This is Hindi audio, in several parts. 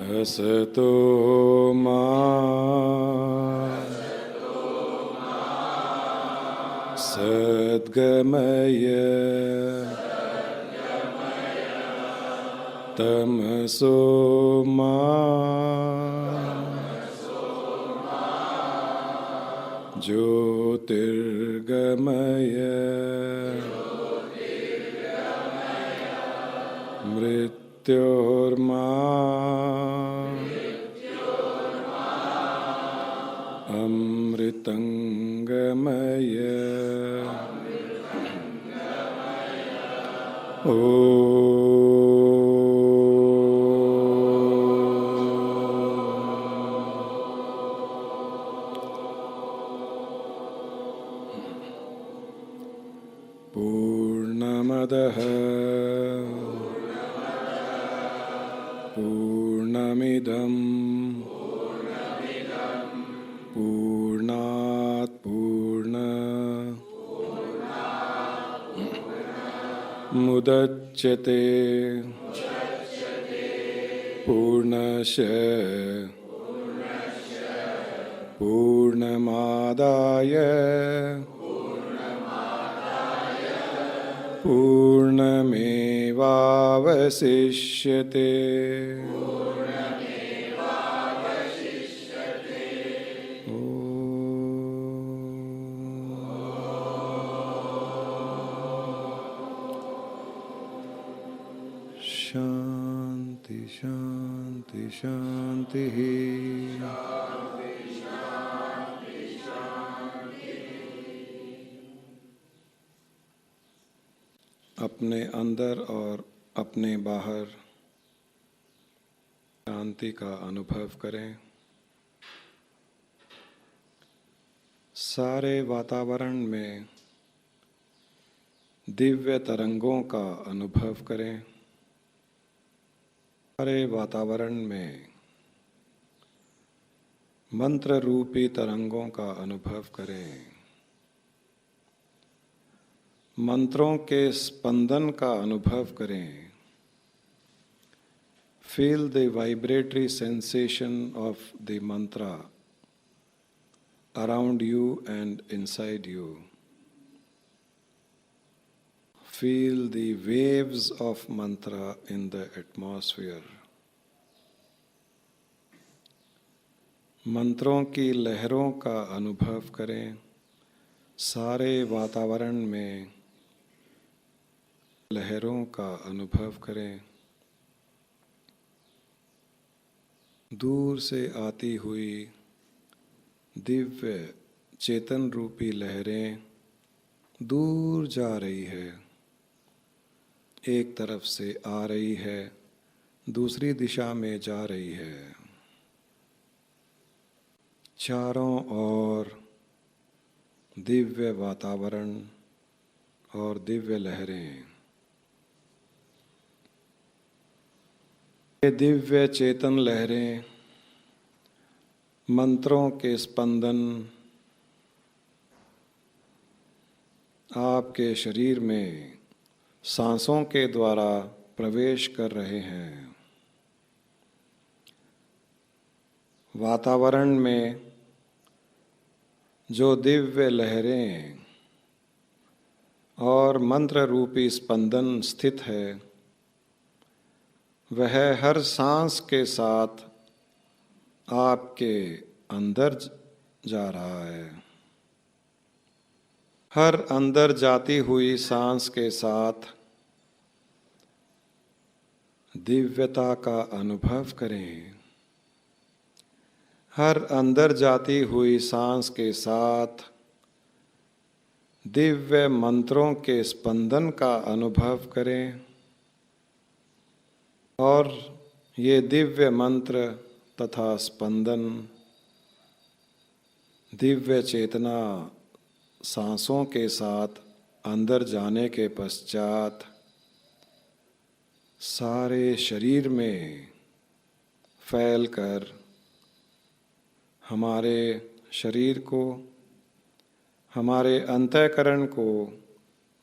असतो मा सद्गमय तमसो मा ज्योतिर्गमय मृत्योर्मा अमृतंगमय ओ पूर्णमदः पूर्णमिदं पूर्णात् पूर्णमुदच्यते पूर्णस्य पूर्णमादाय पूर्णमेवावशिष्यते। शांति शांति शांति। अपने अंदर और अपने बाहर शांति का अनुभव करें। सारे वातावरण में दिव्य तरंगों का अनुभव करें। सारे वातावरण में मंत्र रूपी तरंगों का अनुभव करें। मंत्रों के स्पंदन का अनुभव करें। Feel the vibratory sensation of the mantra around you and inside you. Feel the waves of mantra in the atmosphere. मंत्रों की लहरों का अनुभव करें। सारे वातावरण में लहरों का अनुभव करें। दूर से आती हुई दिव्य चेतन रूपी लहरें दूर जा रही है। एक तरफ से आ रही है, दूसरी दिशा में जा रही है। चारों ओर दिव्य वातावरण और दिव्य लहरें। ये दिव्य चेतन लहरें मंत्रों के स्पंदन आपके शरीर में सांसों के द्वारा प्रवेश कर रहे हैं। वातावरण में जो दिव्य लहरें और मंत्र रूपी स्पंदन स्थित है, वह हर सांस के साथ आपके अंदर जा रहा है। हर अंदर जाती हुई सांस के साथ दिव्यता का अनुभव करें। हर अंदर जाती हुई सांस के साथ दिव्य मंत्रों के स्पंदन का अनुभव करें और ये दिव्य मंत्र तथा स्पंदन, दिव्य चेतना सांसों के साथ अंदर जाने के पश्चात सारे शरीर में फैलकर हमारे शरीर को, हमारे अंतःकरण को,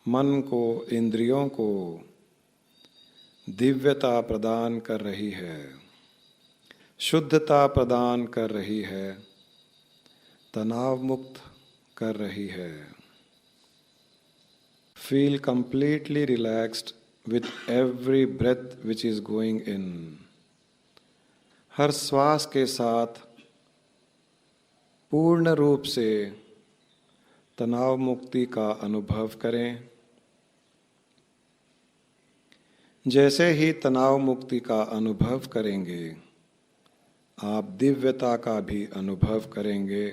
मन को, इंद्रियों को दिव्यता प्रदान कर रही है। शुद्धता प्रदान कर रही है, तनाव मुक्त कर रही है। Feel completely relaxed with every breath which is going in. हर श्वास के साथ पूर्ण रूप से तनाव मुक्ति का अनुभव करें। जैसे ही तनाव मुक्ति का अनुभव करेंगे, आप दिव्यता का भी अनुभव करेंगे,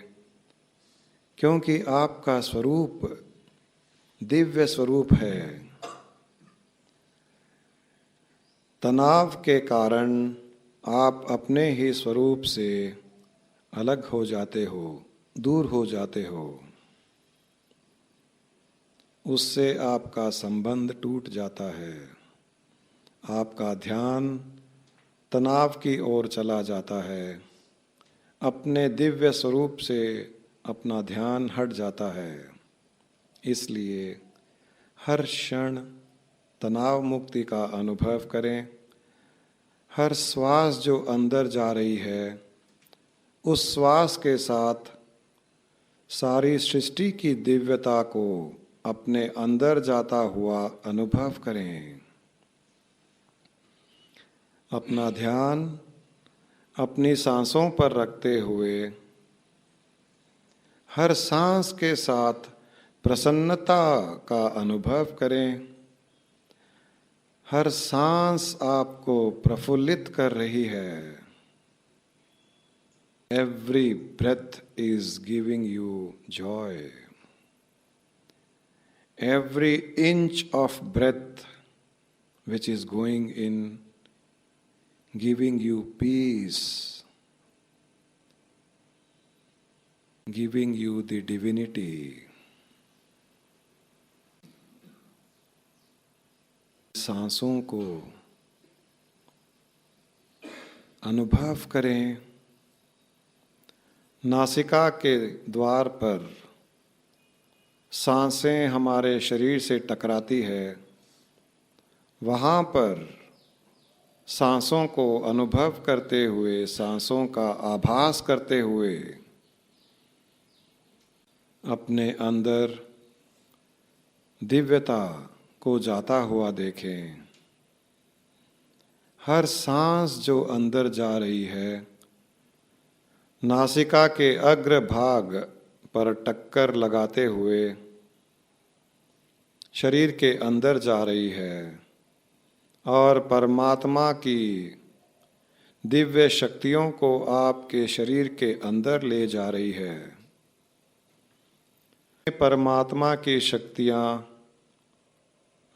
क्योंकि आपका स्वरूप दिव्य स्वरूप है। तनाव के कारण आप अपने ही स्वरूप से अलग हो जाते हो, दूर हो जाते हो। उससे आपका संबंध टूट जाता है। आपका ध्यान तनाव की ओर चला जाता है। अपने दिव्य स्वरूप से अपना ध्यान हट जाता है। इसलिए हर क्षण तनाव मुक्ति का अनुभव करें। हर श्वास जो अंदर जा रही है, उस श्वास के साथ सारी सृष्टि की दिव्यता को अपने अंदर जाता हुआ अनुभव करें। अपना ध्यान अपनी सांसों पर रखते हुए हर सांस के साथ प्रसन्नता का अनुभव करें। हर सांस आपको प्रफुल्लित कर रही है। Every breath is giving you joy. Every inch of breath which is going in, giving you peace, giving you the divinity. सांसों को अनुभव करें। नासिका के द्वार पर सांसें हमारे शरीर से टकराती है। वहाँ पर सांसों को अनुभव करते हुए, सांसों का आभास करते हुए अपने अंदर दिव्यता को जाता हुआ देखें। हर सांस जो अंदर जा रही है, नासिका के अग्र भाग पर टक्कर लगाते हुए शरीर के अंदर जा रही है और परमात्मा की दिव्य शक्तियों को आपके शरीर के अंदर ले जा रही है। परमात्मा की शक्तियाँ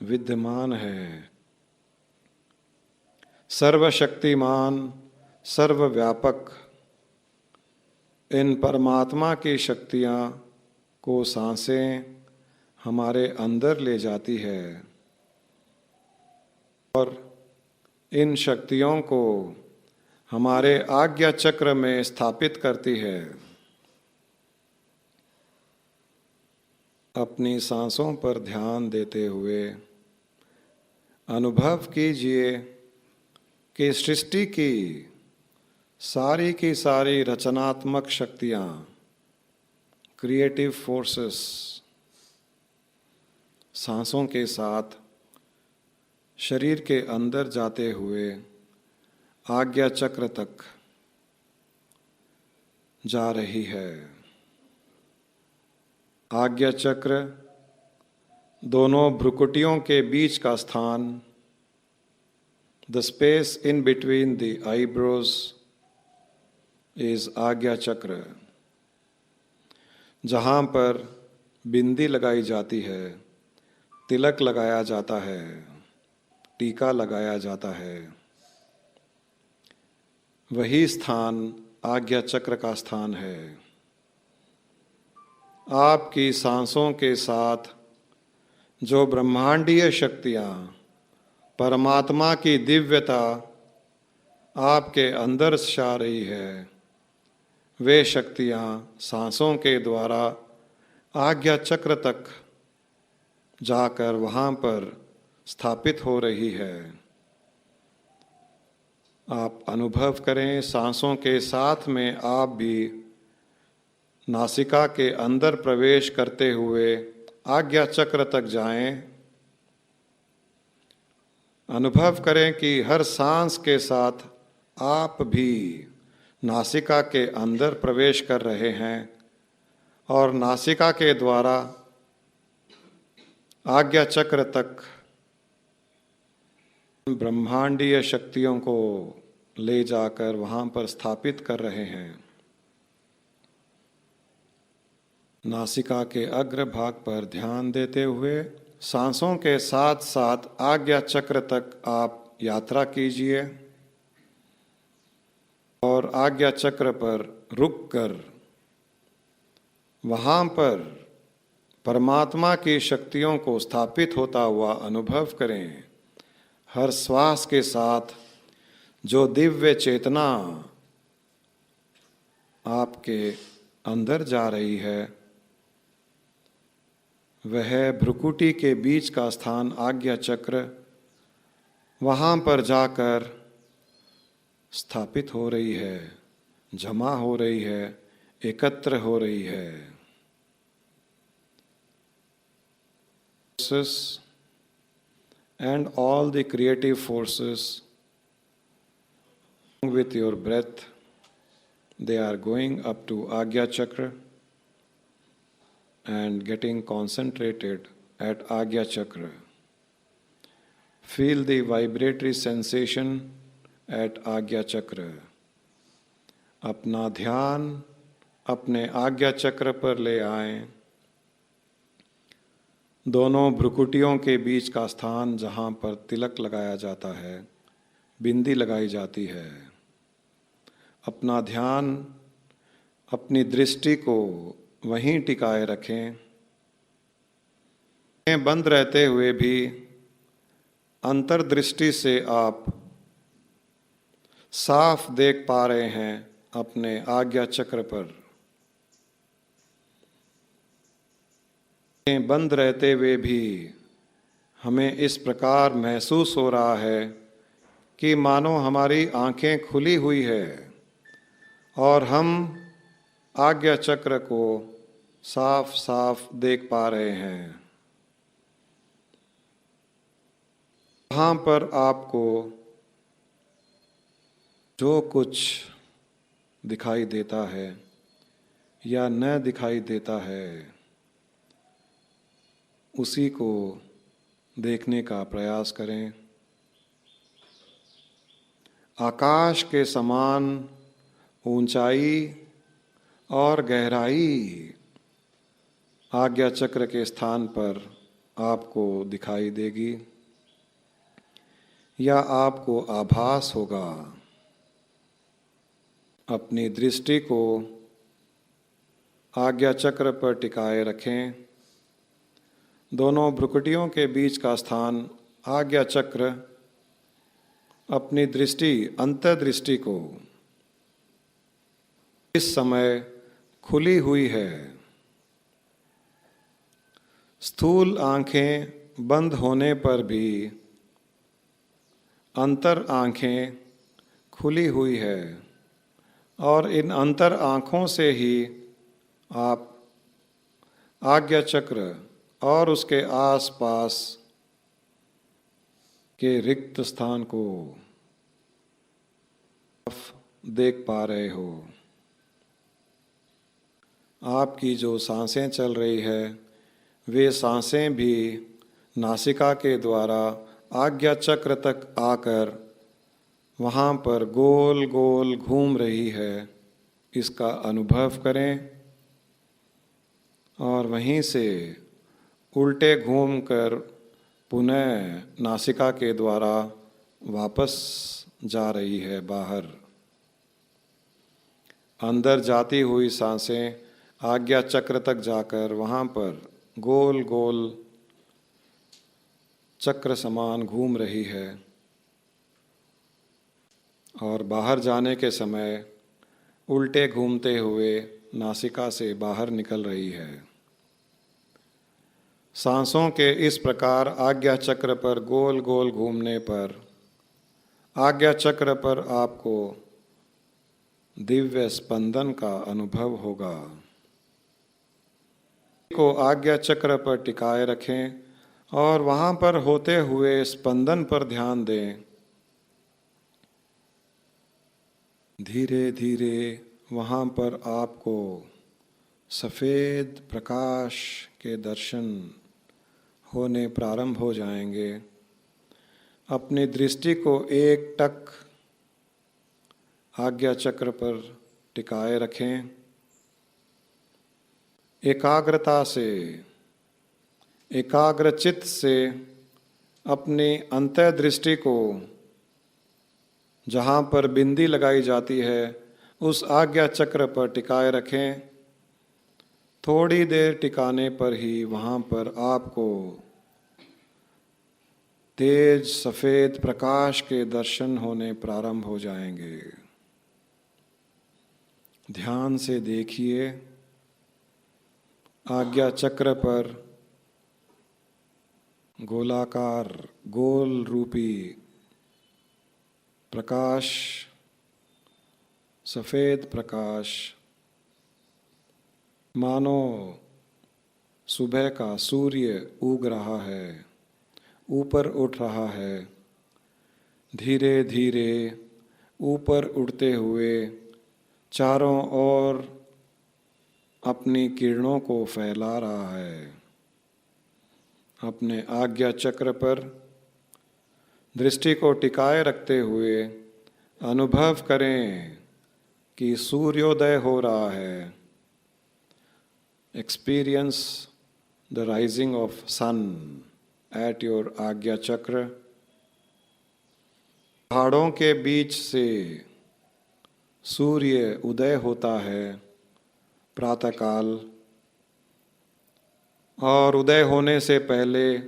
विद्यमान है। सर्वशक्तिमान, सर्वव्यापक इन परमात्मा की शक्तियाँ को सांसें हमारे अंदर ले जाती है और इन शक्तियों को हमारे आज्ञा चक्र में स्थापित करती है। अपनी सांसों पर ध्यान देते हुए अनुभव कीजिए कि सृष्टि की सारी रचनात्मक शक्तियाँ, क्रिएटिव फोर्सेस सांसों के साथ शरीर के अंदर जाते हुए आज्ञा चक्र तक जा रही है। आज्ञा चक्र दोनों भ्रुकुटियों के बीच का स्थान, the space in between the eyebrows is आज्ञा चक्र, जहाँ पर बिंदी लगाई जाती है, तिलक लगाया जाता है, टीका लगाया जाता है। वही स्थान आज्ञा चक्र का स्थान है। आपकी सांसों के साथ जो ब्रह्मांडीय शक्तियाँ, परमात्मा की दिव्यता आपके अंदर छा रही है, वे शक्तियाँ सांसों के द्वारा आज्ञा चक्र तक जाकर वहाँ पर स्थापित हो रही है। आप अनुभव करें सांसों के साथ में आप भी नासिका के अंदर प्रवेश करते हुए आज्ञा चक्र तक जाएं। अनुभव करें कि हर सांस के साथ आप भी नासिका के अंदर प्रवेश कर रहे हैं और नासिका के द्वारा आज्ञा चक्र तक ब्रह्मांडीय शक्तियों को ले जाकर वहां पर स्थापित कर रहे हैं। नासिका के अग्र भाग पर ध्यान देते हुए सांसों के साथ साथ आज्ञा चक्र तक आप यात्रा कीजिए और आज्ञा चक्र पर रुककर वहां पर परमात्मा की शक्तियों को स्थापित होता हुआ अनुभव करें। हर श्वास के साथ जो दिव्य चेतना आपके अंदर जा रही है वह भ्रुकुटी के बीच का स्थान आज्ञा चक्र, वहां पर जाकर स्थापित हो रही है, जमा हो रही है, एकत्र हो रही है। And all the creative forces with your breath, they are going up to Agya Chakra and getting concentrated at Agya Chakra. Feel the vibratory sensation at Agya Chakra. अपना ध्यान अपने आज्ञा चक्र पर ले आएं। दोनों भ्रुकुटियों के बीच का स्थान जहाँ पर तिलक लगाया जाता है, बिंदी लगाई जाती है। अपना ध्यान, अपनी दृष्टि को वहीं टिकाए रखें। बंद रहते हुए भी अंतर्दृष्टि से आप साफ देख पा रहे हैं अपने आज्ञा चक्र पर। बंद रहते हुए भी हमें इस प्रकार महसूस हो रहा है कि मानो हमारी आंखें खुली हुई है और हम आज्ञा चक्र को साफ साफ देख पा रहे हैं। वहाँ पर आपको जो कुछ दिखाई देता है या न दिखाई देता है उसी को देखने का प्रयास करें। आकाश के समान ऊंचाई और गहराई आज्ञा चक्र के स्थान पर आपको दिखाई देगी या आपको आभास होगा। अपनी दृष्टि को आज्ञा चक्र पर टिकाए रखें। दोनों भ्रुकुटियों के बीच का स्थान आज्ञा चक्र, अपनी दृष्टि, अंतर्दृष्टि को इस समय खुली हुई है। स्थूल आंखें बंद होने पर भी अंतर आंखें खुली हुई है और इन अंतर आँखों से ही आप आज्ञा चक्र और उसके आसपास के रिक्त स्थान को देख पा रहे हो। आपकी जो सांसें चल रही है वे सांसें भी नासिका के द्वारा आज्ञा चक्र तक आकर वहाँ पर गोल गोल घूम रही है, इसका अनुभव करें और वहीं से उल्टे घूमकर पुनः नासिका के द्वारा वापस जा रही है बाहर। अंदर जाती हुई सांसें आज्ञा चक्र तक जाकर वहाँ पर गोल गोल चक्र समान घूम रही है और बाहर जाने के समय उल्टे घूमते हुए नासिका से बाहर निकल रही है। सांसों के इस प्रकार आज्ञा चक्र पर गोल गोल घूमने पर आज्ञा चक्र पर आपको दिव्य स्पंदन का अनुभव होगा। को आज्ञा चक्र पर टिकाए रखें और वहां पर होते हुए स्पंदन पर ध्यान दें। धीरे धीरे वहां पर आपको सफेद प्रकाश के दर्शन होने प्रारंभ हो जाएंगे। अपनी दृष्टि को एकटक आज्ञा चक्र पर टिकाए रखें। एकाग्रता से, एकाग्रचित्त से अपनी अंतर्दृष्टि को जहाँ पर बिंदी लगाई जाती है उस आज्ञा चक्र पर टिकाए रखें। थोड़ी देर टिकाने पर ही वहाँ पर आपको तेज सफेद प्रकाश के दर्शन होने प्रारंभ हो जाएंगे। ध्यान से देखिए आज्ञा चक्र पर गोलाकार गोल रूपी प्रकाश, सफेद प्रकाश, मानो सुबह का सूर्य उग रहा है, ऊपर उठ रहा है। धीरे धीरे ऊपर उड़ते हुए चारों ओर अपनी किरणों को फैला रहा है। अपने आज्ञा चक्र पर दृष्टि को टिकाए रखते हुए अनुभव करें कि सूर्योदय हो रहा है। Experience the rising of sun at your Ajna chakra. पहाड़ों के बीच से सूर्य उदय होता है प्रातःकाल, और उदय होने से पहले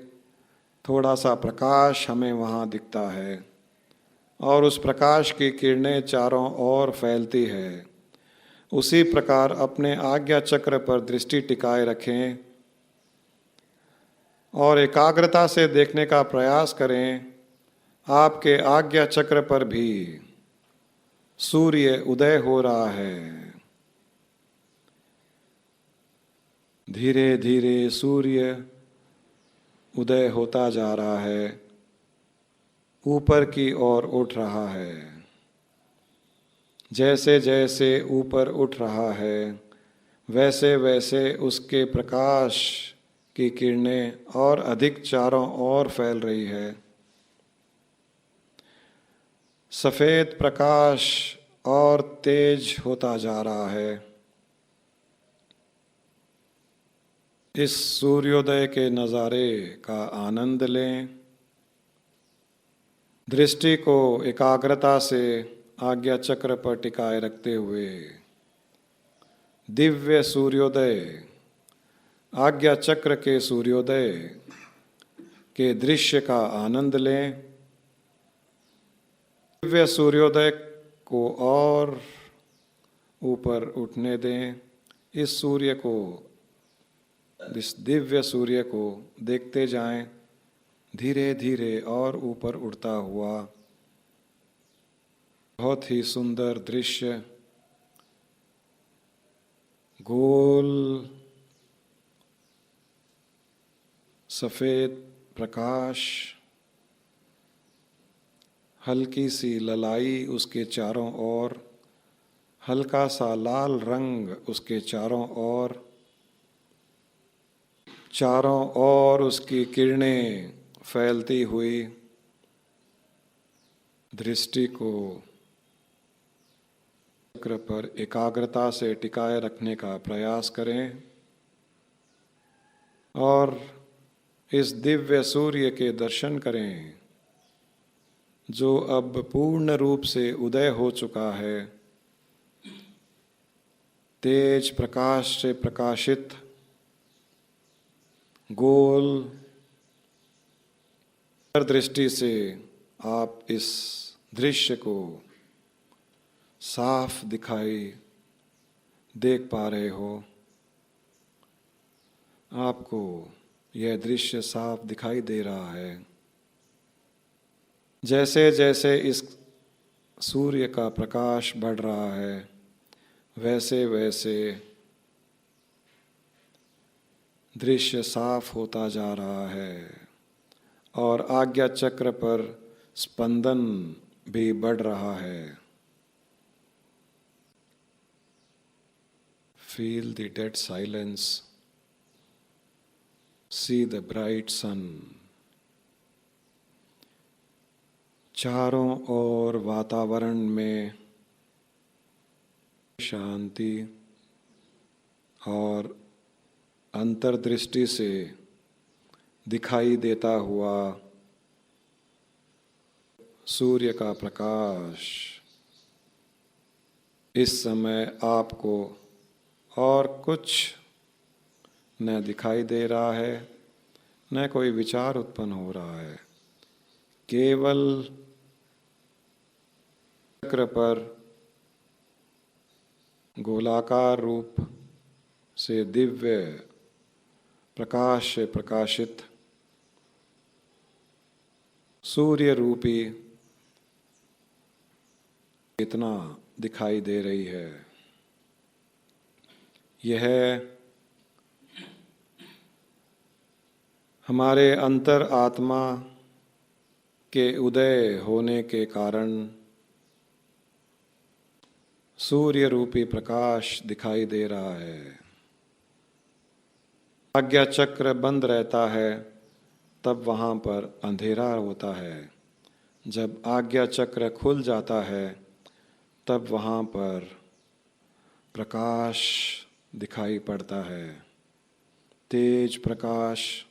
थोड़ा सा प्रकाश हमें वहाँ दिखता है और उस प्रकाश की किरणें चारों ओर फैलती है। उसी प्रकार अपने आज्ञा चक्र पर दृष्टि टिकाए रखें और एकाग्रता से देखने का प्रयास करें। आपके आज्ञा चक्र पर भी सूर्य उदय हो रहा है। धीरे धीरे सूर्य उदय होता जा रहा है, ऊपर की ओर उठ रहा है। जैसे जैसे ऊपर उठ रहा है वैसे वैसे उसके प्रकाश की किरणें और अधिक चारों ओर फैल रही है। सफेद प्रकाश और तेज होता जा रहा है। इस सूर्योदय के नज़ारे का आनंद लें। दृष्टि को एकाग्रता से आज्ञा चक्र पर टिकाए रखते हुए दिव्य सूर्योदय, आज्ञा चक्र के सूर्योदय के दृश्य का आनंद लें। दिव्य सूर्योदय को और ऊपर उठने दें। इस सूर्य को, इस दिव्य सूर्य को देखते जाएं, धीरे धीरे और ऊपर उड़ता हुआ। बहुत ही सुंदर दृश्य, गोल सफेद प्रकाश, हल्की सी ललाई उसके चारों ओर, हल्का सा लाल रंग उसके चारों ओर, चारों ओर उसकी किरणें फैलती हुई। दृष्टि को चक्र पर एकाग्रता से टिकाए रखने का प्रयास करें और इस दिव्य सूर्य के दर्शन करें जो अब पूर्ण रूप से उदय हो चुका है। तेज प्रकाश से प्रकाशित गोल दृष्टि से आप इस दृश्य को साफ दिखाई देख पा रहे हो। आपको यह दृश्य साफ दिखाई दे रहा है। जैसे जैसे इस सूर्य का प्रकाश बढ़ रहा है, वैसे वैसे दृश्य साफ होता जा रहा है और आज्ञा चक्र पर स्पंदन भी बढ़ रहा है। Feel the dead silence. See the bright sun. चारों ओर वातावरण में शांति और अंतर्दृष्टि से दिखाई देता हुआ सूर्य का प्रकाश इस समय आपको और कुछ न दिखाई दे रहा है, न कोई विचार उत्पन्न हो रहा है। केवल चक्र पर गोलाकार रूप से दिव्य प्रकाश से प्रकाशित सूर्य रूपी इतना दिखाई दे रही है। यह हमारे अंतर आत्मा के उदय होने के कारण सूर्य रूपी प्रकाश दिखाई दे रहा है। आज्ञा चक्र बंद रहता है तब वहाँ पर अंधेरा होता है। जब आज्ञा चक्र खुल जाता है तब वहाँ पर प्रकाश दिखाई पड़ता है, तेज प्रकाश।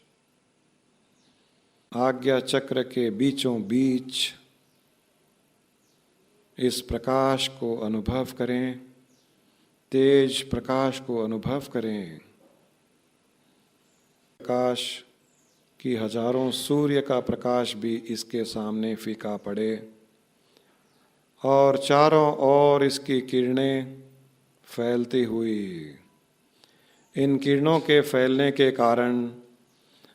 आज्ञा चक्र के बीचों बीच इस प्रकाश को अनुभव करें, तेज प्रकाश को अनुभव करें। प्रकाश की हजारों सूर्य का प्रकाश भी इसके सामने फीका पड़े और चारों ओर इसकी किरणें फैलती हुई। इन किरणों के फैलने के कारण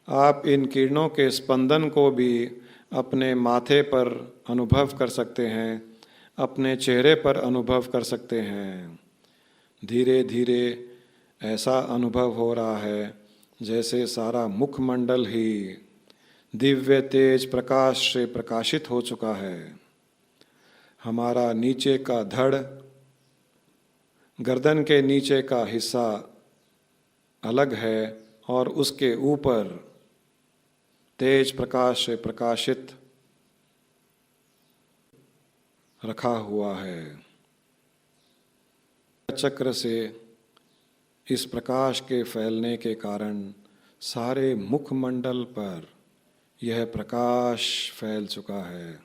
आप इन किरणों के स्पंदन को भी अपने माथे पर अनुभव कर सकते हैं, अपने चेहरे पर अनुभव कर सकते हैं। धीरे धीरे ऐसा अनुभव हो रहा है जैसे सारा मुखमंडल ही दिव्य तेज प्रकाश से प्रकाशित हो चुका है। हमारा नीचे का धड़, गर्दन के नीचे का हिस्सा अलग है और उसके ऊपर तेज प्रकाश से प्रकाशित रखा हुआ है। चक्र से इस प्रकाश के फैलने के कारण सारे मुखमंडल पर यह प्रकाश फैल चुका है।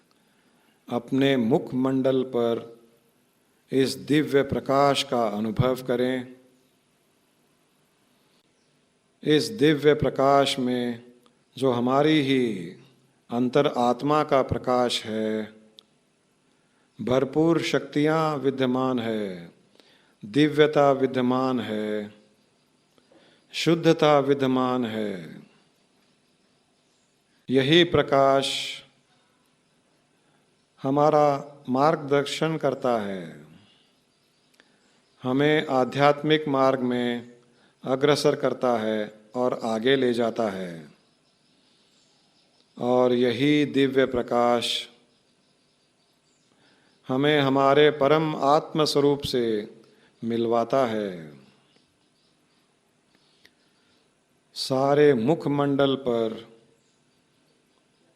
अपने मुखमंडल पर इस दिव्य प्रकाश का अनुभव करें। इस दिव्य प्रकाश में जो हमारी ही अंतर आत्मा का प्रकाश है, भरपूर शक्तियाँ विद्यमान है, दिव्यता विद्यमान है, शुद्धता विद्यमान है। यही प्रकाश हमारा मार्गदर्शन करता है, हमें आध्यात्मिक मार्ग में अग्रसर करता है और आगे ले जाता है। और यही दिव्य प्रकाश हमें हमारे परम आत्म स्वरूप से मिलवाता है। सारे मुखमंडल पर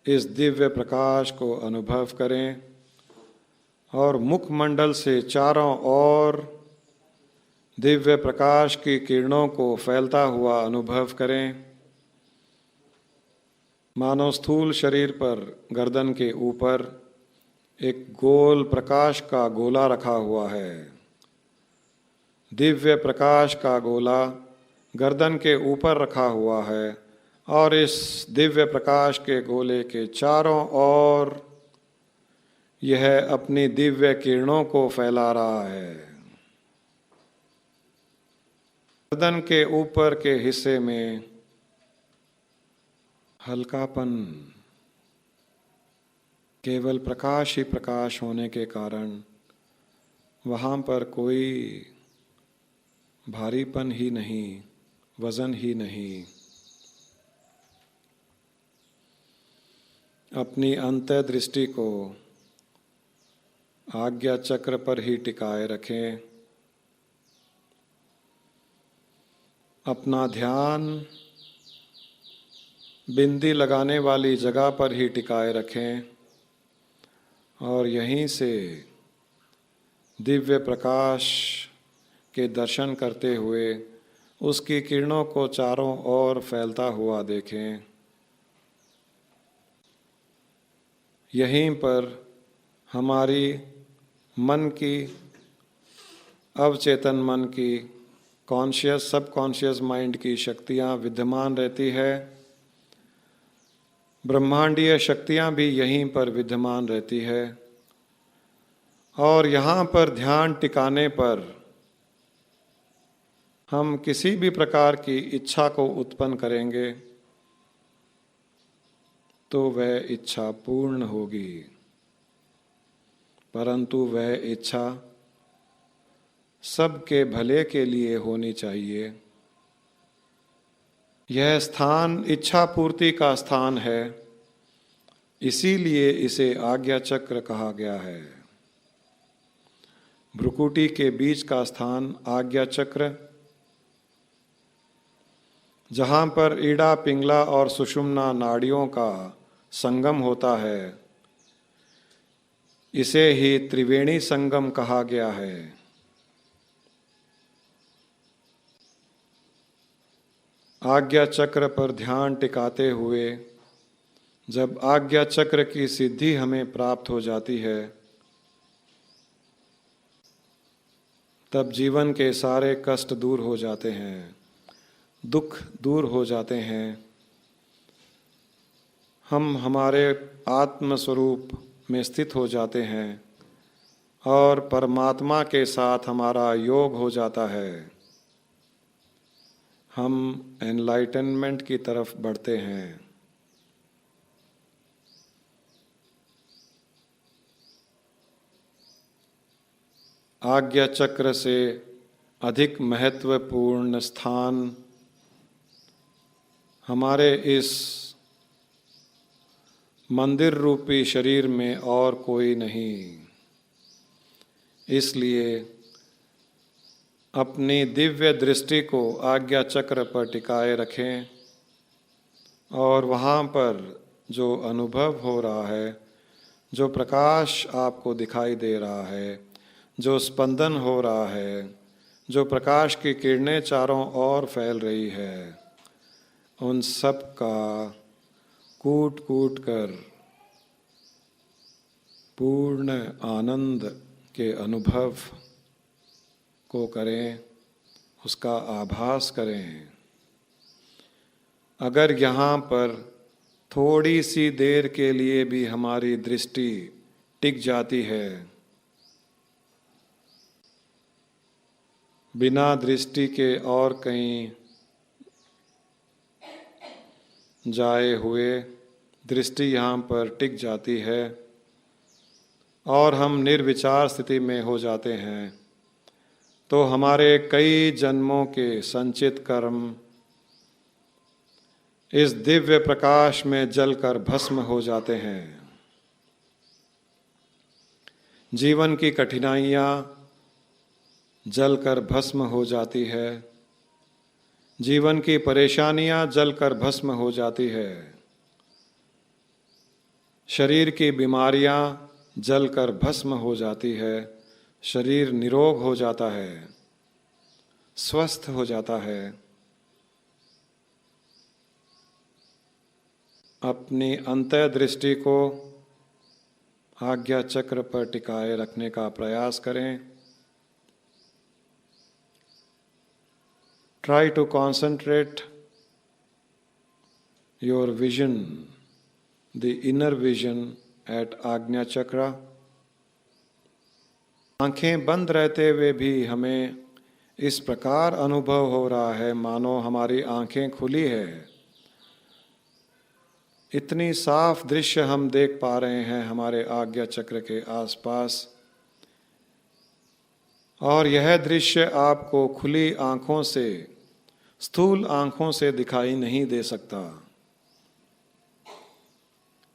इस दिव्य प्रकाश को अनुभव करें और मुखमंडल से चारों ओर दिव्य प्रकाश की किरणों को फैलता हुआ अनुभव करें। मानव स्थूल शरीर पर गर्दन के ऊपर एक गोल प्रकाश का गोला रखा हुआ है। दिव्य प्रकाश का गोला गर्दन के ऊपर रखा हुआ है और इस दिव्य प्रकाश के गोले के चारों ओर यह अपनी दिव्य किरणों को फैला रहा है। गर्दन के ऊपर के हिस्से में हल्कापन, केवल प्रकाश ही प्रकाश होने के कारण वहाँ पर कोई भारीपन ही नहीं, वजन ही नहीं। अपनी अंतर्दृष्टि को आज्ञा चक्र पर ही टिकाए रखें। अपना ध्यान बिंदी लगाने वाली जगह पर ही टिकाए रखें और यहीं से दिव्य प्रकाश के दर्शन करते हुए उसकी किरणों को चारों ओर फैलता हुआ देखें। यहीं पर हमारी मन की, अवचेतन मन की, कॉन्शियस सबकॉन्शियस माइंड की शक्तियाँ विद्यमान रहती है। ब्रह्मांडीय शक्तियाँ भी यहीं पर विद्यमान रहती है और यहाँ पर ध्यान टिकाने पर हम किसी भी प्रकार की इच्छा को उत्पन्न करेंगे तो वह इच्छा पूर्ण होगी, परंतु वह इच्छा सबके भले के लिए होनी चाहिए। यह स्थान इच्छा पूर्ति का स्थान है, इसीलिए इसे आज्ञा चक्र कहा गया है। भ्रुकुटी के बीच का स्थान आज्ञा चक्र, जहाँ पर ईड़ा, पिंगला और सुषुम्ना नाड़ियों का संगम होता है, इसे ही त्रिवेणी संगम कहा गया है। आज्ञा चक्र पर ध्यान टिकाते हुए जब आज्ञा चक्र की सिद्धि हमें प्राप्त हो जाती है, तब जीवन के सारे कष्ट दूर हो जाते हैं, दुख दूर हो जाते हैं। हम हमारे आत्म स्वरूप में स्थित हो जाते हैं और परमात्मा के साथ हमारा योग हो जाता है। हम एनलाइटनमेंट की तरफ बढ़ते हैं। आज्ञा चक्र से अधिक महत्वपूर्ण स्थान हमारे इस मंदिर रूपी शरीर में और कोई नहीं। इसलिए अपनी दिव्य दृष्टि को आज्ञा चक्र पर टिकाए रखें और वहाँ पर जो अनुभव हो रहा है, जो प्रकाश आपको दिखाई दे रहा है, जो स्पंदन हो रहा है, जो प्रकाश की किरणें चारों ओर फैल रही है, उन सब का कूट कूट कर पूर्ण आनंद के अनुभव को करें, उसका आभास करें। अगर यहाँ पर थोड़ी सी देर के लिए भी हमारी दृष्टि टिक जाती है, बिना दृष्टि के और कहीं जाए हुए दृष्टि यहाँ पर टिक जाती है और हम निर्विचार स्थिति में हो जाते हैं, तो हमारे कई जन्मों के संचित कर्म इस दिव्य प्रकाश में जलकर भस्म हो जाते हैं। जीवन की कठिनाइयाँ जलकर भस्म हो जाती है, जीवन की परेशानियां जलकर भस्म हो जाती है, शरीर की बीमारियां जलकर भस्म हो जाती है, शरीर निरोग हो जाता है, स्वस्थ हो जाता है। अपनी अंतर्दृष्टि को आज्ञा चक्र पर टिकाए रखने का प्रयास करें। Try to concentrate your vision, the inner vision at Agnya Chakra. आंखें बंद रहते हुए भी हमें इस प्रकार अनुभव हो रहा है मानो हमारी आंखें खुली है। इतनी साफ दृश्य हम देख पा रहे हैं हमारे आज्ञा चक्र के आसपास, और यह दृश्य आपको खुली आंखों से, स्थूल आंखों से दिखाई नहीं दे सकता,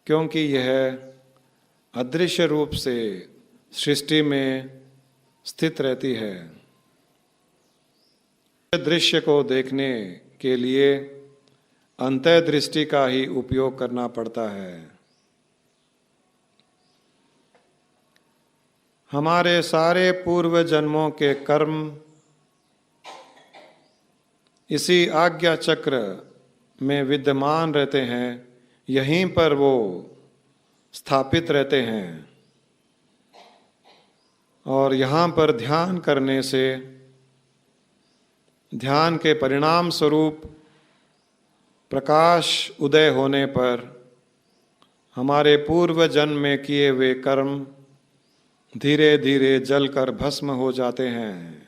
क्योंकि यह अदृश्य रूप से सृष्टि में स्थित रहती है। दृश्य को देखने के लिए अंतर्दृष्टि का ही उपयोग करना पड़ता है। हमारे सारे पूर्व जन्मों के कर्म इसी आज्ञा चक्र में विद्यमान रहते हैं, यहीं पर वो स्थापित रहते हैं, और यहाँ पर ध्यान करने से, ध्यान के परिणाम स्वरूप प्रकाश उदय होने पर हमारे पूर्व जन्म में किए हुए कर्म धीरे धीरे जलकर भस्म हो जाते हैं।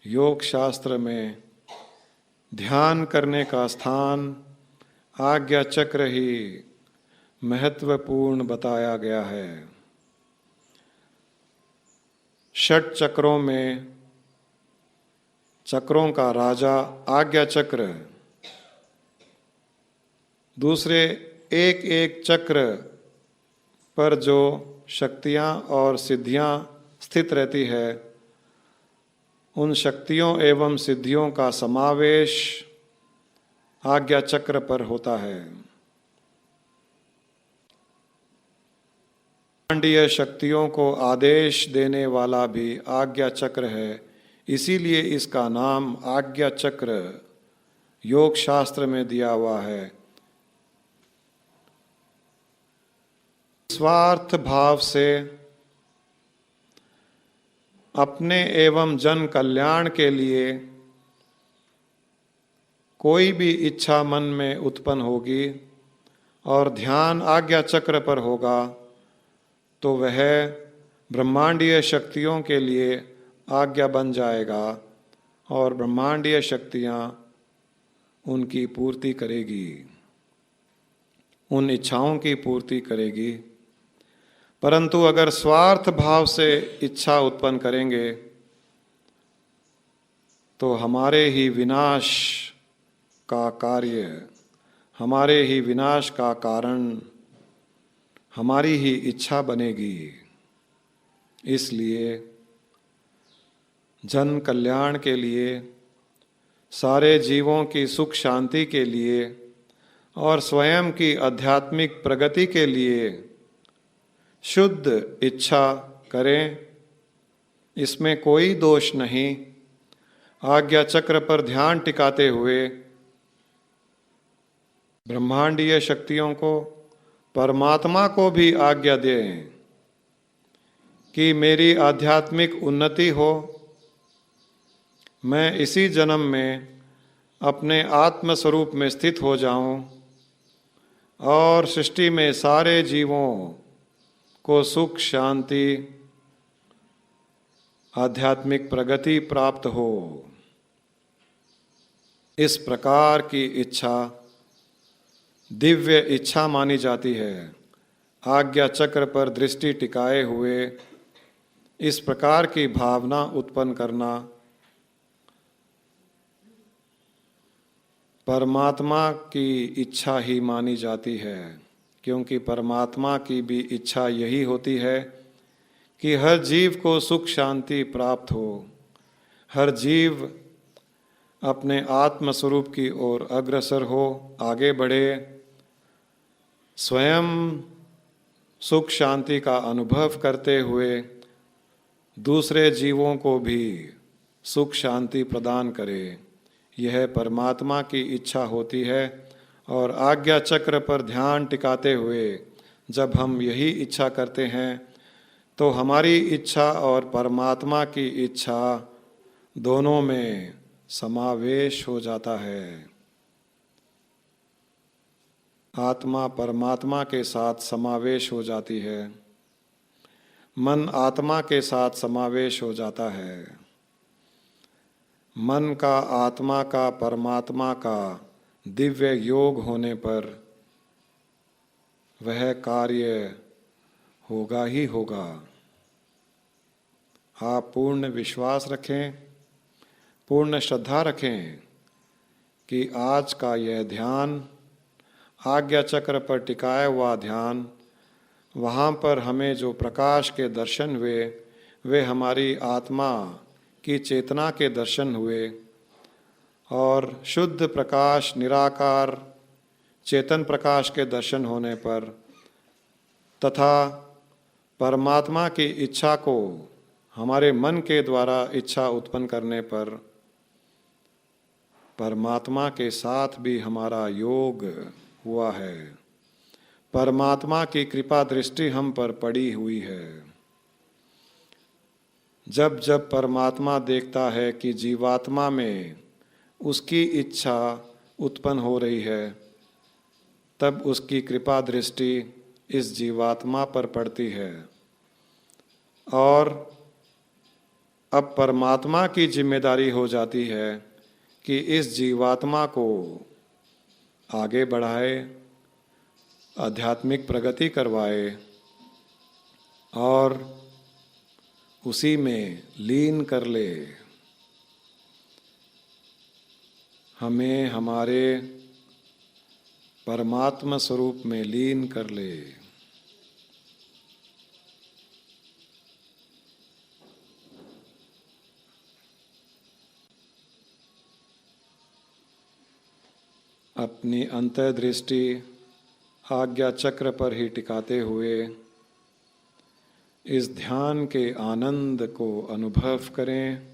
योग शास्त्र में ध्यान करने का स्थान आज्ञा चक्र ही महत्वपूर्ण बताया गया है। षट चक्रों में चक्रों का राजा आज्ञा चक्र, दूसरे एक एक चक्र पर जो शक्तियां और सिद्धियां स्थित रहती है, उन शक्तियों एवं सिद्धियों का समावेश आज्ञा चक्र पर होता है। ब्रह्मांडीय शक्तियों को आदेश देने वाला भी आज्ञा चक्र है, इसीलिए इसका नाम आज्ञा चक्र योग शास्त्र में दिया हुआ है। स्वार्थ भाव से अपने एवं जन कल्याण के लिए कोई भी इच्छा मन में उत्पन्न होगी और ध्यान आज्ञा चक्र पर होगा, तो वह ब्रह्मांडीय शक्तियों के लिए आज्ञा बन जाएगा और ब्रह्मांडीय शक्तियां उनकी पूर्ति करेगी, उन इच्छाओं की पूर्ति करेगी। परंतु अगर स्वार्थ भाव से इच्छा उत्पन्न करेंगे तो हमारे ही विनाश का कार्य, हमारे ही विनाश का कारण हमारी ही इच्छा बनेगी। इसलिए जन कल्याण के लिए, सारे जीवों की सुख शांति के लिए और स्वयं की आध्यात्मिक प्रगति के लिए शुद्ध इच्छा करें, इसमें कोई दोष नहीं। आज्ञा चक्र पर ध्यान टिकाते हुए ब्रह्मांडीय शक्तियों को, परमात्मा को भी आज्ञा दें कि मेरी आध्यात्मिक उन्नति हो, मैं इसी जन्म में अपने आत्म स्वरूप में स्थित हो जाऊं और सृष्टि में सारे जीवों को सुख शांति, आध्यात्मिक प्रगति प्राप्त हो। इस प्रकार की इच्छा दिव्य इच्छा मानी जाती है। आज्ञा चक्र पर दृष्टि टिकाए हुए इस प्रकार की भावना उत्पन्न करना परमात्मा की इच्छा ही मानी जाती है, क्योंकि परमात्मा की भी इच्छा यही होती है कि हर जीव को सुख शांति प्राप्त हो, हर जीव अपने आत्म स्वरूप की ओर अग्रसर हो, आगे बढ़े, स्वयं सुख शांति का अनुभव करते हुए दूसरे जीवों को भी सुख शांति प्रदान करे। यह परमात्मा की इच्छा होती है। और आज्ञा चक्र पर ध्यान टिकाते हुए जब हम यही इच्छा करते हैं तो हमारी इच्छा और परमात्मा की इच्छा दोनों में समावेश हो जाता है। आत्मा परमात्मा के साथ समावेश हो जाती है, मन आत्मा के साथ समावेश हो जाता है। मन का, आत्मा का, परमात्मा का दिव्य योग होने पर वह कार्य होगा ही होगा। आप पूर्ण विश्वास रखें, पूर्ण श्रद्धा रखें कि आज का यह ध्यान, आज्ञा चक्र पर टिकाया हुआ ध्यान, वहाँ पर हमें जो प्रकाश के दर्शन हुए वे हमारी आत्मा की चेतना के दर्शन हुए और शुद्ध प्रकाश निराकार चेतन प्रकाश के दर्शन होने पर तथा परमात्मा की इच्छा को हमारे मन के द्वारा इच्छा उत्पन्न करने पर परमात्मा के साथ भी हमारा योग हुआ है। परमात्मा की कृपा दृष्टि हम पर पड़ी हुई है। जब जब परमात्मा देखता है कि जीवात्मा में उसकी इच्छा उत्पन्न हो रही है, तब उसकी कृपा दृष्टि इस जीवात्मा पर पड़ती है और अब परमात्मा की जिम्मेदारी हो जाती है कि इस जीवात्मा को आगे बढ़ाए, आध्यात्मिक प्रगति करवाए और उसी में लीन कर ले। हमें हमारे परमात्मा स्वरूप में लीन कर ले। अपनी अंतर्दृष्टि आज्ञा चक्र पर ही टिकाते हुए इस ध्यान के आनंद को अनुभव करें।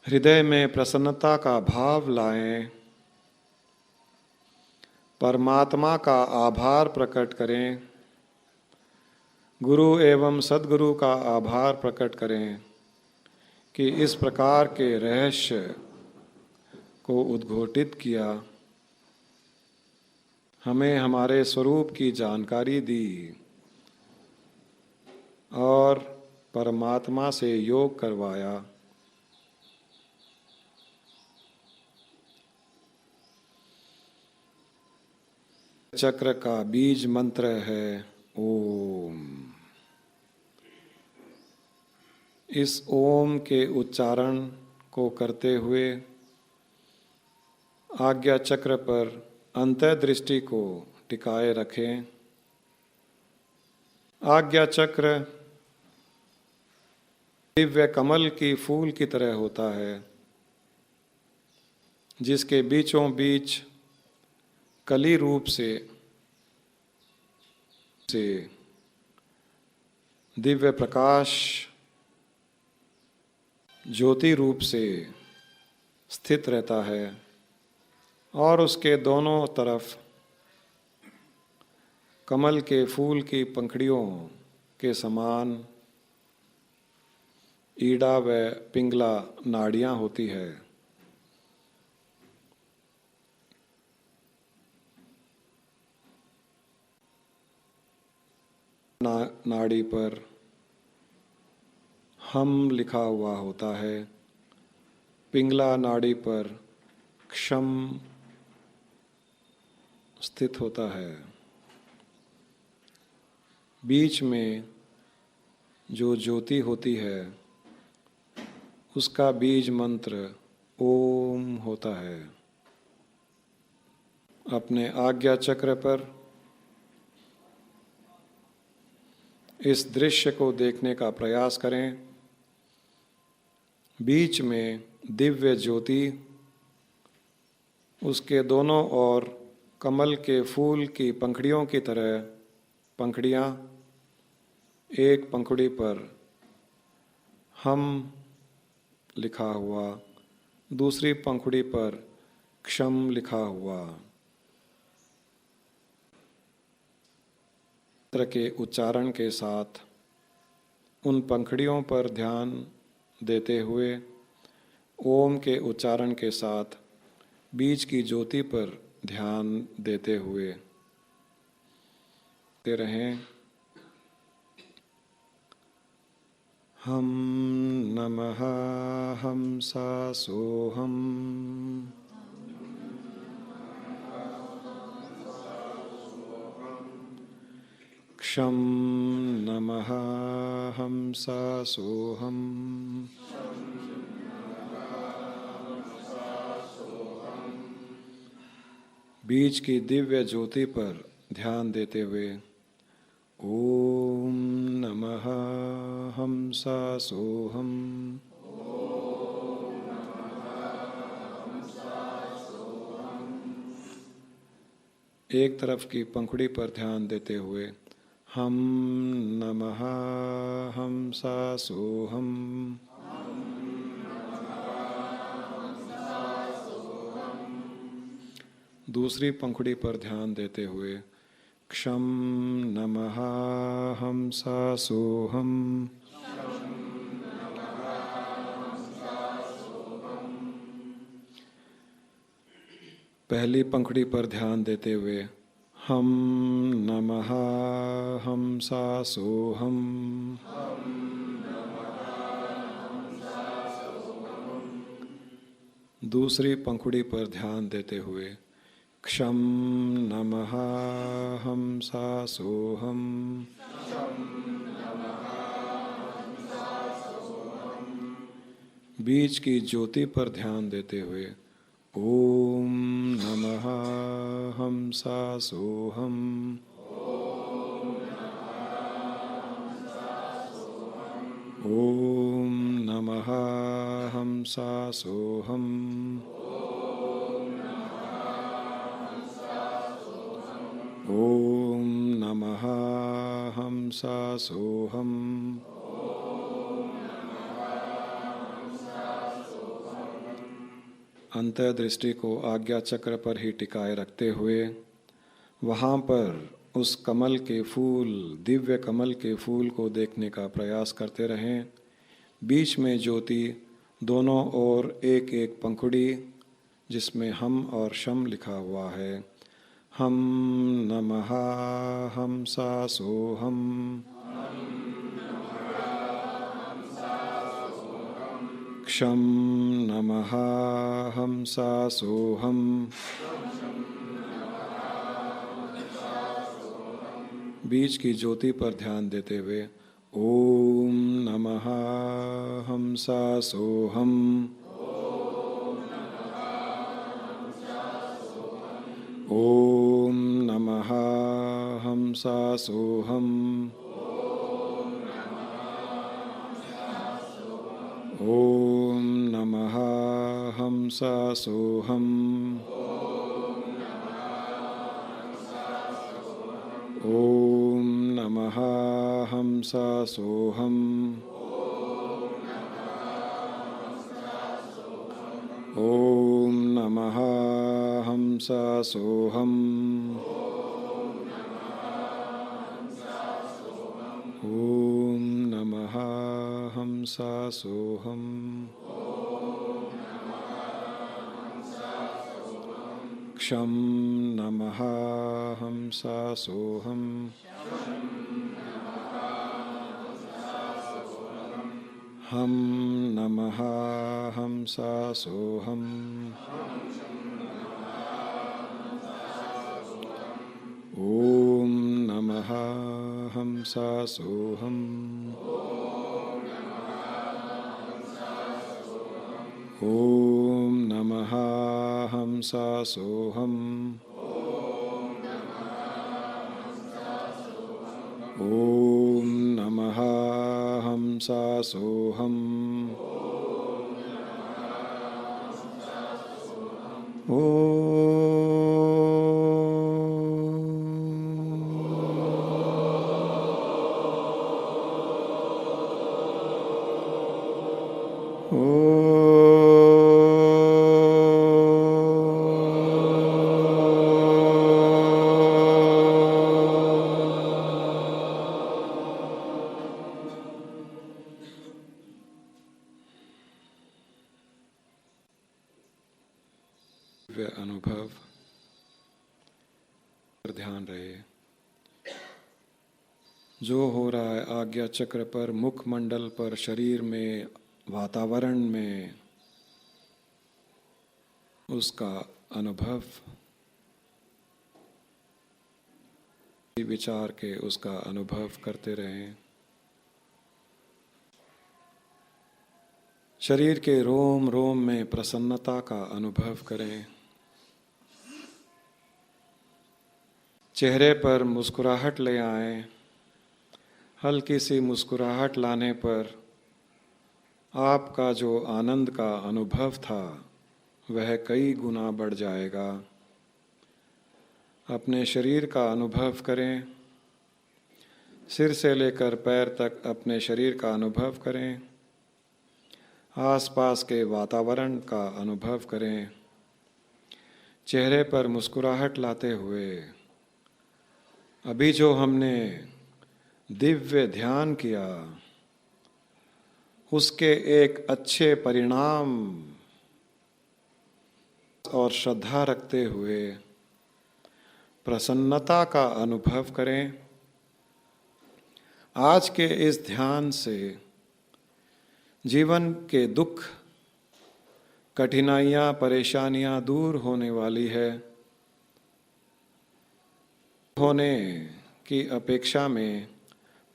हृदय में प्रसन्नता का भाव लाएं, परमात्मा का आभार प्रकट करें, गुरु एवं सद्गुरु का आभार प्रकट करें कि इस प्रकार के रहस्य को उद्घोटित किया, हमें हमारे स्वरूप की जानकारी दी और परमात्मा से योग करवाया। चक्र का बीज मंत्र है ओम। इस ओम के उच्चारण को करते हुए आज्ञा चक्र पर अंतर्दृष्टि को टिकाए रखें। आज्ञा चक्र दिव्य कमल की फूल की तरह होता है, जिसके बीचों बीच कली रूप से दिव्य प्रकाश ज्योति रूप से स्थित रहता है और उसके दोनों तरफ कमल के फूल की पंखुड़ियों के समान ईड़ा व पिंगला नाड़ियाँ होती है। नाड़ी पर हम लिखा हुआ होता है, पिंगला नाड़ी पर क्षम स्थित होता है। बीच में जो ज्योति होती है उसका बीज मंत्र ओम होता है। अपने आज्ञा चक्र पर इस दृश्य को देखने का प्रयास करें। बीच में दिव्य ज्योति, उसके दोनों ओर कमल के फूल की पंखुड़ियों की तरह पंखुड़ियाँ, एक पंखुड़ी पर हम लिखा हुआ, दूसरी पंखुड़ी पर क्षम लिखा हुआ। मंत्र के उच्चारण के साथ उन पंखुड़ियों पर ध्यान देते हुए ओम के उच्चारण के साथ बीज की ज्योति पर ध्यान देते हुए रहें। हम नमः हंसा सोहम। क्षं नमः हंसा सोहम्। बीज की दिव्य ज्योति पर ध्यान देते हुए ओम नमः हंसा सोहम्। एक तरफ की पंखुड़ी पर ध्यान देते हुए हम नमः हंसा सोहम्। दूसरी पंखुड़ी पर ध्यान देते हुए क्षं नमः हंसा सोहम्। पहली पंखुड़ी पर ध्यान देते हुए हम नमः हंसा सोहम्। दूसरी पंखुड़ी पर ध्यान देते हुए क्षं नमः हंसा सोहम्। बीज की ज्योति पर ध्यान देते हुए ओम नमः हंसा सोहम्। ओम नमः हंसा सोहम्। ओम नमः हंसा सोहम्। अंतर्दृष्टि को आज्ञा चक्र पर ही टिकाए रखते हुए वहाँ पर उस कमल के फूल, दिव्य कमल के फूल को देखने का प्रयास करते रहें। बीच में ज्योति, दोनों ओर एक एक पंखुड़ी जिसमें हम और शम लिखा हुआ है। हम नमः हंसा सोहम्। क्षं नमः हंसा सोहम्। बीज की ज्योति पर ध्यान देते हुए ओम नमः हंसा सोहम्। ओम नमः हंसा सोहम्। ओम नमः हंसा सोहम्। ओम नमः हंसा सोहम्। ओम नमः हंसा सोहम्। ओम नमः हंसा सोहम्। क्षं नमः हंसा सोहम्। हम नमः हंसा सोहम्। ओम नमः हंसा सोहम्। ओम नमः हंसा सोहम्। ओम नमः हंसा सोहम्। अनुभव पर ध्यान रहे। जो हो रहा है आज्ञा चक्र पर, मुखमंडल पर, शरीर में, वातावरण में, उसका अनुभव विचार के उसका अनुभव करते रहें। शरीर के रोम रोम में प्रसन्नता का अनुभव करें। चेहरे पर मुस्कुराहट ले आएं। हल्की सी मुस्कुराहट लाने पर आपका जो आनंद का अनुभव था वह कई गुना बढ़ जाएगा। अपने शरीर का अनुभव करें। सिर से लेकर पैर तक अपने शरीर का अनुभव करें। आसपास के वातावरण का अनुभव करें। चेहरे पर मुस्कुराहट लाते हुए अभी जो हमने दिव्य ध्यान किया उसके एक अच्छे परिणाम और श्रद्धा रखते हुए प्रसन्नता का अनुभव करें। आज के इस ध्यान से जीवन के दुख, कठिनाइयाँ, परेशानियाँ दूर होने वाली है। होने की अपेक्षा में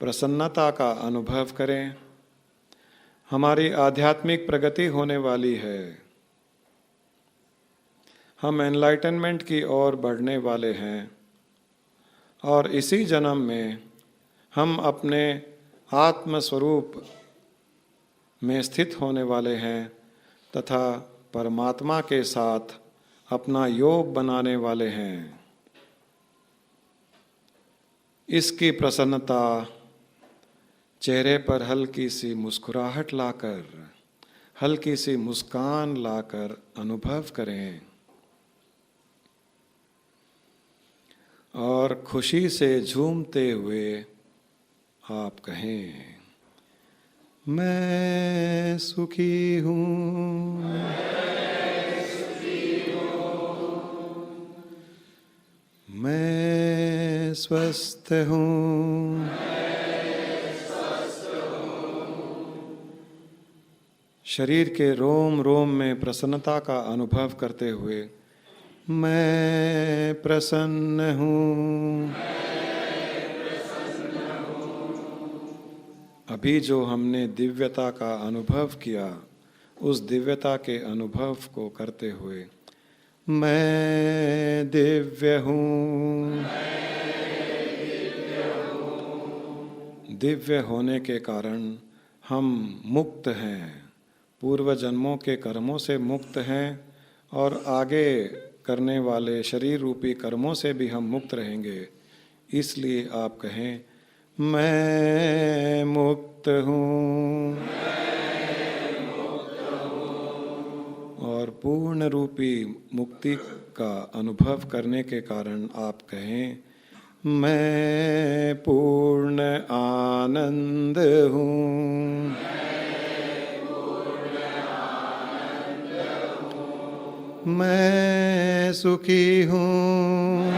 प्रसन्नता का अनुभव करें। हमारी आध्यात्मिक प्रगति होने वाली है। हम एनलाइटनमेंट की ओर बढ़ने वाले हैं और इसी जन्म में हम अपने आत्म स्वरूप में स्थित होने वाले हैं तथा परमात्मा के साथ अपना योग बनाने वाले हैं। इसकी प्रसन्नता चेहरे पर हल्की सी मुस्कुराहट लाकर, हल्की सी मुस्कान लाकर अनुभव करें और खुशी से झूमते हुए आप कहें, मैं सुखी हूँ, मैं स्वस्थ हूँ, शरीर के रोम रोम में प्रसन्नता का अनुभव करते हुए मैं प्रसन्न हूँ। अभी जो हमने दिव्यता का अनुभव किया उस दिव्यता के अनुभव को करते हुए मैं दिव्य हूँ। दिव्य होने के कारण हम मुक्त हैं, पूर्व जन्मों के कर्मों से मुक्त हैं और आगे करने वाले शरीर रूपी कर्मों से भी हम मुक्त रहेंगे। इसलिए आप कहें, मैं मुक्त हूँ। और पूर्ण रूपी मुक्ति का अनुभव करने के कारण आप कहें, मैं पूर्ण आनंद हूँ। मैं सुखी हूँ,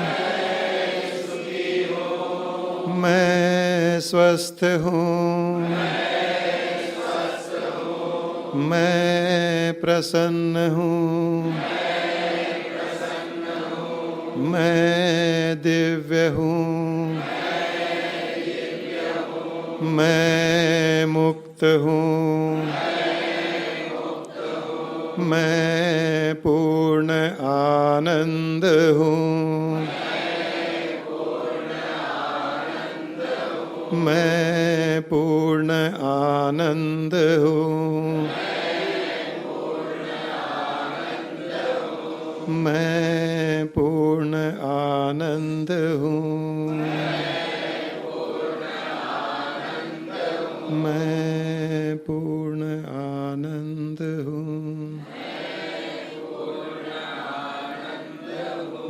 मैं स्वस्थ हूँ, मैं प्रसन्न हूँ, मैं दिव्य हूँ, मैं मुक्त हूँ, मैं पूर्ण आनंद हूँ, मैं पूर्ण आनंद हूँ, मैं पूर्ण आनंद हूँ, मैं पूर्ण आनंद हूँ,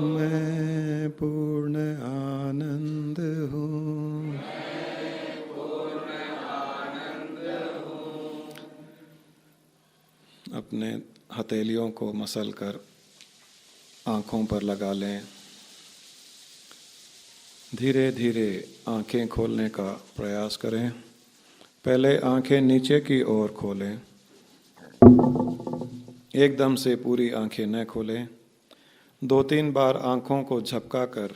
मैं पूर्ण आनंद हूँ। अपने हथेलियों को मसल कर आँखों पर लगा लें। धीरे धीरे आँखें खोलने का प्रयास करें। पहले आँखें नीचे की ओर खोलें, एकदम से पूरी आँखें न खोलें। 2-3 बार आँखों को झपका कर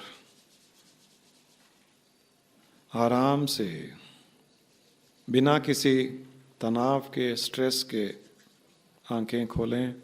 आराम से, बिना किसी तनाव के, स्ट्रेस के आंखें खोलें।